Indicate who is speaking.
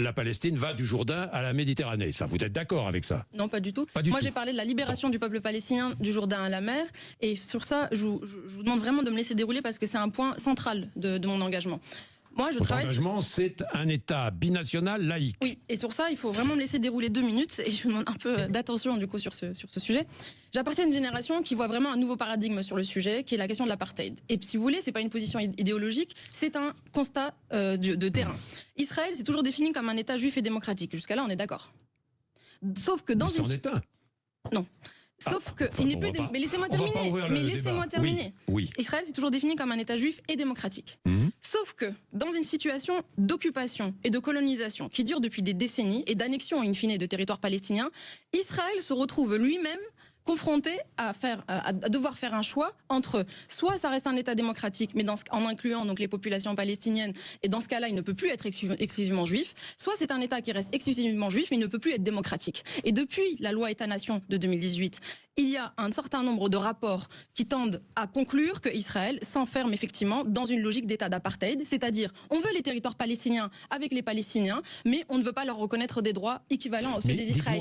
Speaker 1: La Palestine va du Jourdain à la Méditerranée. Ça, vous êtes d'accord avec ça?
Speaker 2: Non, pas du tout. Moi, j'ai parlé de la libération du peuple palestinien du Jourdain à la mer. Et sur ça, je vous demande vraiment de me laisser dérouler parce que c'est un point central de mon engagement. Moi,
Speaker 1: Votre engagement, c'est un État binational laïque.
Speaker 2: Oui, et sur ça, il faut vraiment me laisser dérouler 2 minutes. Et je vous demande un peu d'attention du coup sur ce sujet. J'appartiens à une génération qui voit vraiment un nouveau paradigme sur le sujet, qui est la question de l'apartheid. Et si vous voulez, c'est pas une position idéologique, c'est un constat de terrain. Israël s'est toujours défini comme un État juif et démocratique. Jusqu'à là, on est d'accord. Sauf que dans
Speaker 1: une... c'en est un.
Speaker 2: Non. Sauf que il n'est plus. Mais laissez-moi terminer. Mais laissez-moi terminer.
Speaker 1: Oui.
Speaker 2: Israël s'est toujours défini comme un État juif et démocratique. Sauf que dans une situation d'occupation et de colonisation qui dure depuis des décennies et d'annexion in fine de territoires palestiniens, Israël se retrouve lui-même confronté à devoir faire un choix entre soit ça reste un État démocratique, mais en incluant donc les populations palestiniennes, et dans ce cas-là, il ne peut plus être exclusivement juif, soit c'est un État qui reste exclusivement juif, mais il ne peut plus être démocratique. Et depuis la loi État-nation de 2018, il y a un certain nombre de rapports qui tendent à conclure que Israël s'enferme effectivement dans une logique d'État d'apartheid, c'est-à-dire on veut les territoires palestiniens avec les Palestiniens, mais on ne veut pas leur reconnaître des droits équivalents à ceux des Israéliens.